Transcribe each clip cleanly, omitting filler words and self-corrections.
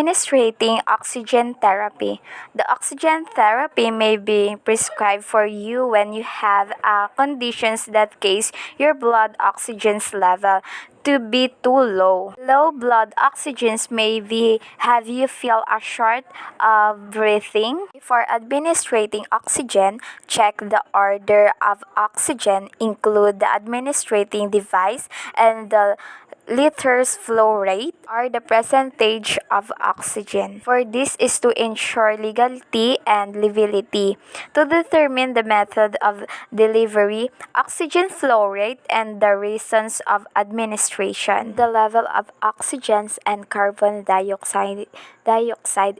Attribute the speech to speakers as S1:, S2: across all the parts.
S1: Administrating oxygen therapy. The oxygen therapy may be prescribed for you when you have conditions that cause your blood oxygen level to be too low. Low blood oxygens may have you feel a short of breathing. Before administrating oxygen, check the order of oxygen, include the administrating device and the liters flow rate or the percentage of oxygen. For this is to ensure legality and legality. To determine the method of delivery, oxygen flow rate, and the reasons of administration. The level of oxygens and carbon dioxide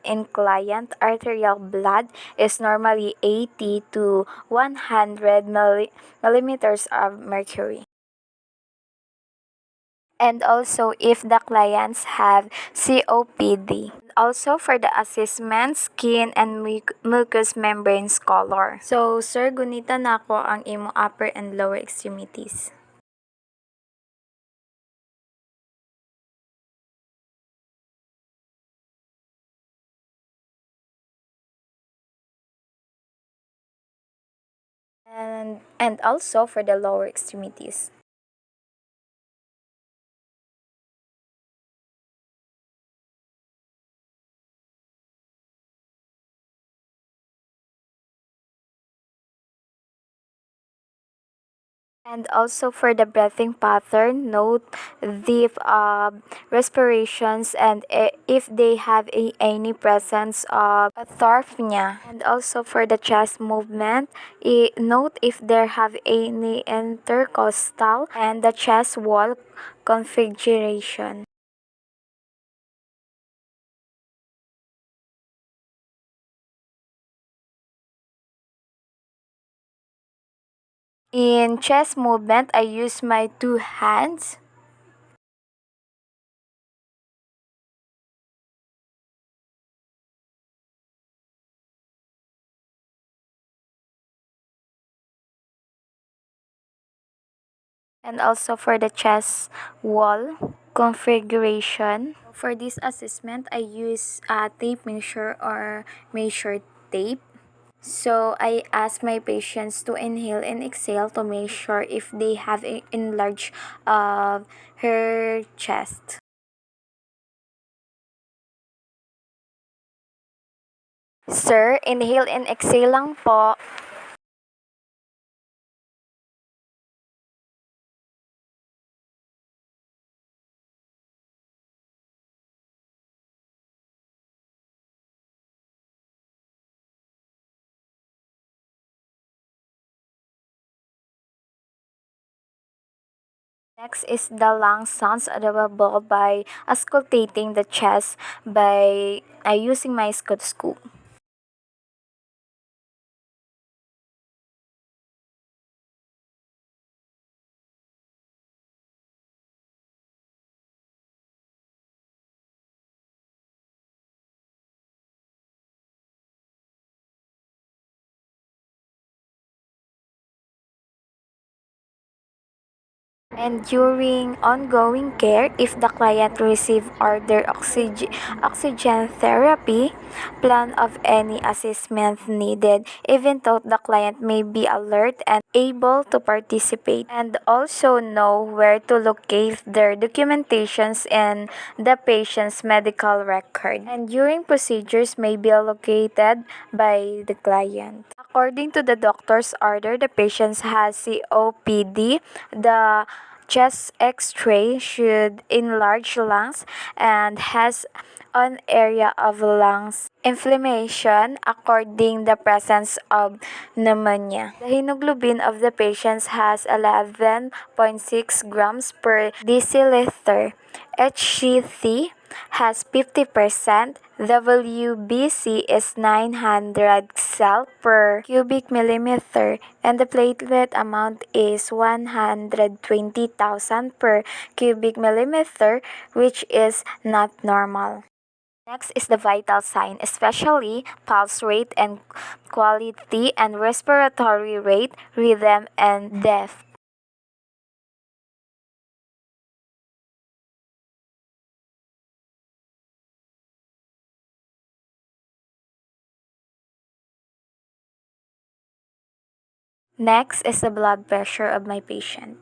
S1: in client arterial blood is normally 80 to 100 millimeters of mercury. And also if the clients have COPD. Also for the assessment, skin and mucous membranes color. So, sir, gunita na ako ang imo upper and lower extremities. And also for the lower extremities. And also for the breathing pattern, note deep respirations and if they have any presence of atharpnia. And also for the chest movement, note if there have any intercostal and the chest wall configuration. In chest movement, I use my two hands. And also for the chest wall configuration. For this assessment, I use a tape measure or measure tape. So I ask my patients to inhale and exhale to make sure if they have enlarged her chest. Sir, inhale and exhale lang po. Next is the lung sounds audible by auscultating the chest by using my stethoscope. And during ongoing care, if the client receive order oxygen therapy, plan of any assessment needed, even though the client may be alert and able to participate, and also know where to locate their documentations in the patient's medical record. And during procedures may be located by the client. According to the doctor's order, the patient has COPD. The chest X-ray should enlarge lungs and has an area of lungs inflammation according the presence of pneumonia. The hemoglobin of the patient has 11.6 grams per deciliter. HCT has 50%, WBC is 900 cell per cubic millimeter, and the platelet amount is 120,000 per cubic millimeter, which is not normal. Next is the vital sign, especially pulse rate and quality and respiratory rate, rhythm, and depth. Next is the blood pressure of my patient.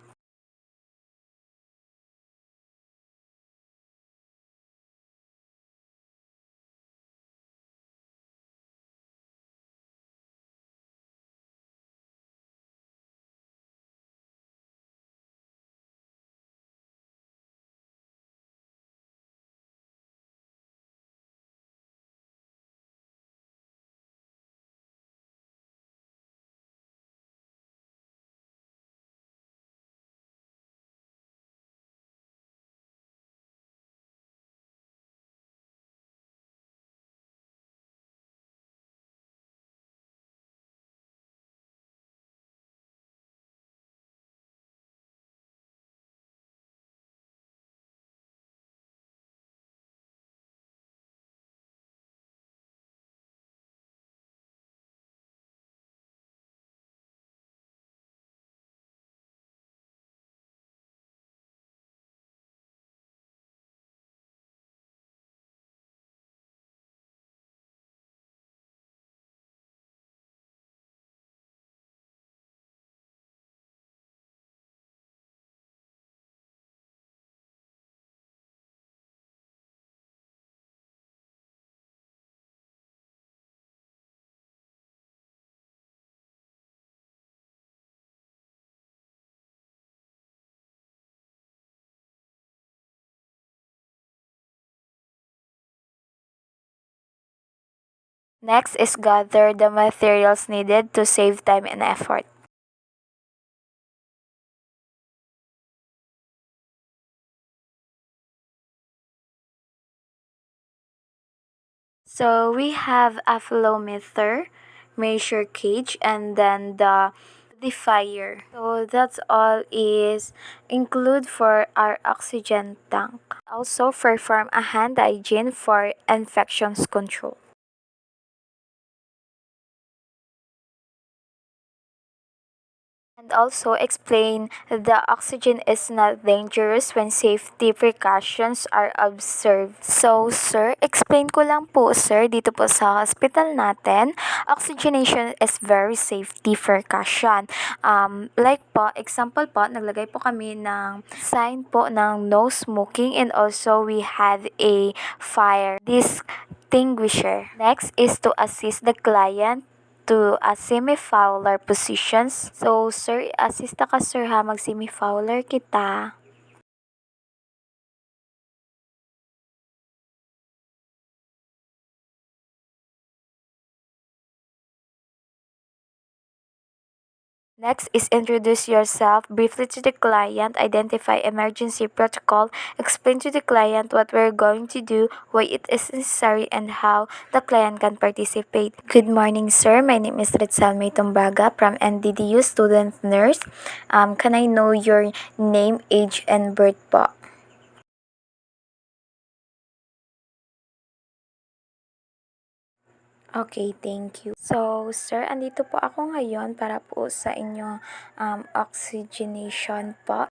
S1: Next is gather the materials needed to save time and effort. So we have a flowmeter, measure cage, and then the fire. So that's all is include for our oxygen tank. Also perform a hand hygiene for infections control. And also explain the oxygen is not dangerous when safety precautions are observed. So, sir, explain ko lang po, sir, dito po sa hospital natin, oxygenation is very safety precaution. Like po, example po, naglagay po kami ng sign po ng no smoking and also we have a fire distinguisher. Next is to assist the client to a semi-fowler positions. So, sir, assista ka sir ha, mag-semi-fowler kita. Next is introduce yourself briefly to the client, identify emergency protocol, explain to the client what we're going to do, why it is necessary, and how the client can participate. Good morning, sir. My name is Ritzel May Tumbaga from NDDU Student Nurse. Can I know your name, age, and birth po? Okay, thank you. So, sir, andito po ako ngayon para po sa inyong oxygenation po.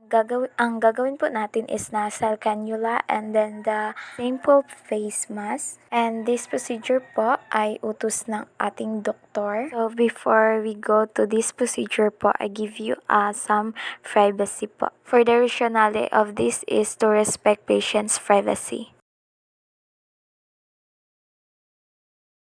S1: Ang gagawin po natin is nasal cannula and then the simple face mask. And this procedure po ay utos ng ating doktor. So, before we go to this procedure po, I give you some privacy po. For the rationale of this is to respect patient's privacy.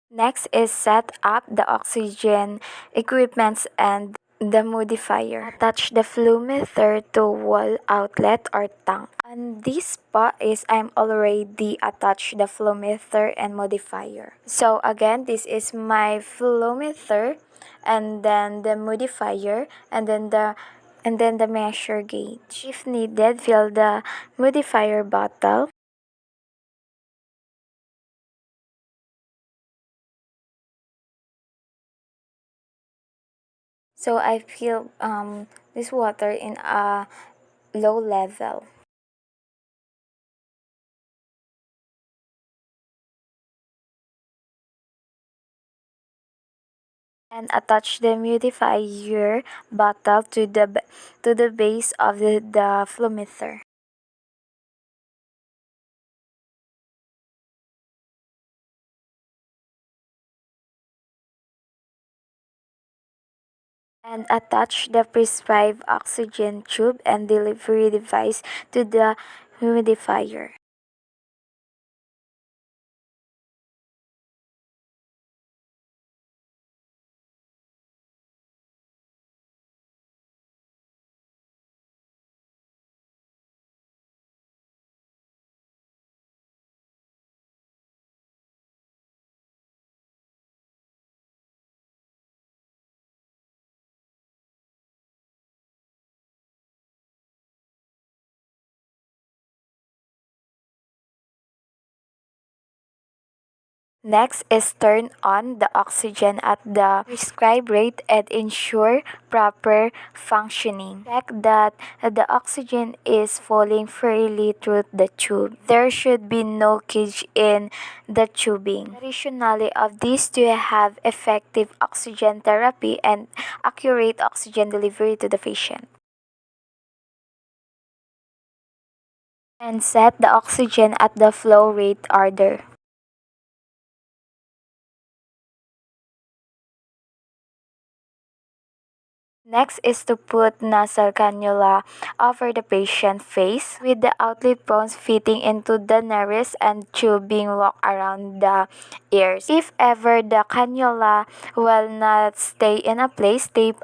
S1: Next is set up the oxygen equipments and the modifier. Attach the flowmeter to wall outlet or tank. And this part is I'm already attached the flowmeter and modifier. So again, this is my flowmeter and then the modifier and then the measure gauge. If needed, fill the modifier bottle. So I feel this water in a low level. And attach the humidifier bottle to the base of the flowmeter. and attach the prescribed oxygen tube and delivery device to the humidifier. Next is turn on the oxygen at the prescribed rate and ensure proper functioning. Check that the oxygen is flowing freely through the tube. There should be no cage in the tubing. Additionally, of these to have effective oxygen therapy and accurate oxygen delivery to the patient. And set the oxygen at the flow rate order. Next is to put nasal cannula over the patient's face with the outlet bones fitting into the nares and tube being walked around the ears. If ever the cannula will not stay in a place, tape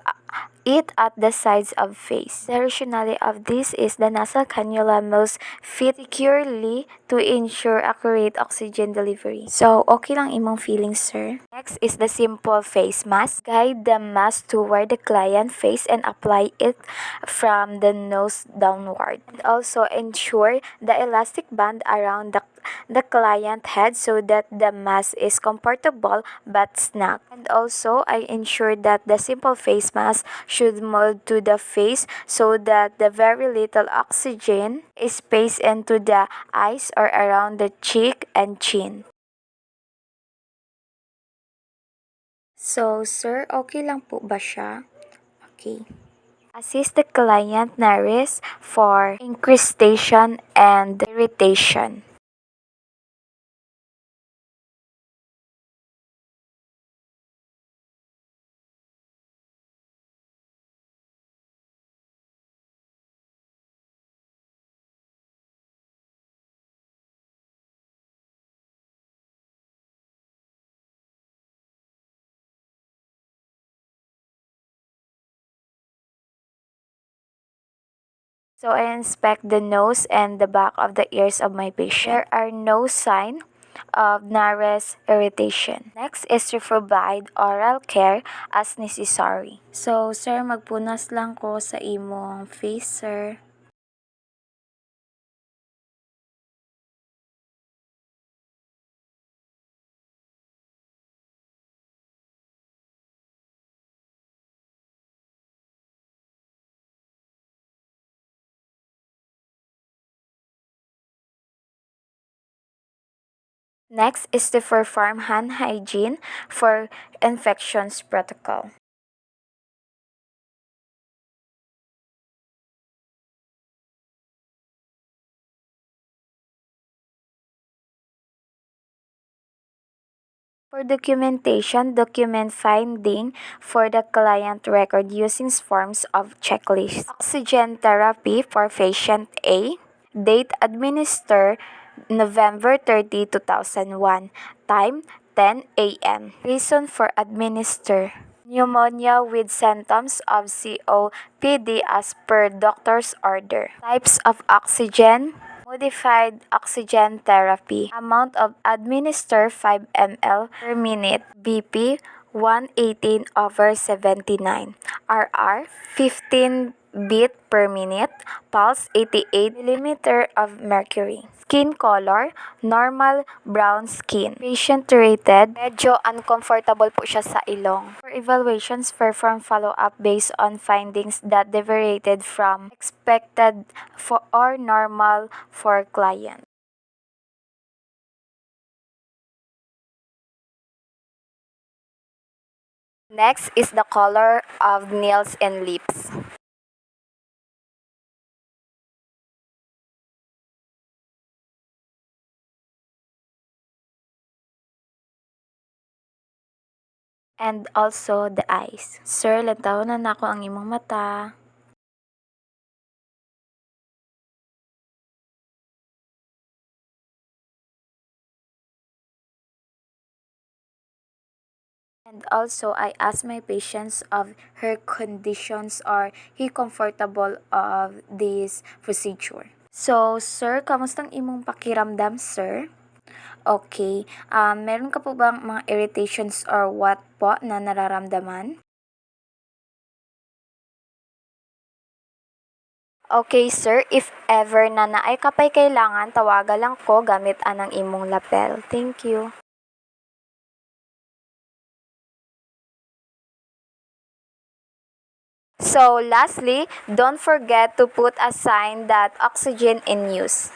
S1: it at the sides of face. The rationale of this is the nasal cannula must fit securely to ensure accurate oxygen delivery. So, okay lang imong feelings, sir. Next is the simple face mask. Guide the mask toward the client face and apply it from the nose downward. And also ensure the elastic band around the client head so that the mask is comfortable but snug. And also, I ensure that the simple face mask should mold to the face so that the very little oxygen is spaced into the eyes or around the cheek and chin. So, sir, okay lang po ba siya? Okay. Assist the client nurse for incrustation and irritation. So I inspect the nose and the back of the ears of my patient. There are no sign of nares irritation. Next is to provide oral care as necessary. So, sir, magpunas lang ko sa imong face, sir. Next is to perform hand hygiene for infections protocol. For documentation, document finding for the client record using forms of checklist. Oxygen therapy for patient A. Date administered November 30, 2001. Time 10 a.m. Reason for administer. Pneumonia with symptoms of COPD as per doctor's order. Types of oxygen. Modified oxygen therapy. Amount of administer 5 ml per minute. BP 118/79. RR 15 beat per minute. Pulse 88 millimeter of mercury. Skin color, normal brown skin. Patient rated, medyo uncomfortable po siya sa ilong. For evaluations, perform follow-up based on findings that deviated from expected for or normal for client. Next is the color of nails and lips. And also the eyes. Sir, lantaw na nako ang imong mata. And also, I ask my patients of her conditions, are he comfortable of this procedure. So, sir, kamustang imong pakiramdam, sir? Okay. Meron ka po bang mga irritations or what po na nararamdaman? Okay, sir. If ever na naay kapay kailangan, tawaga lang ko gamit anang imong lapel. Thank you. So, lastly, don't forget to put a sign that oxygen in use.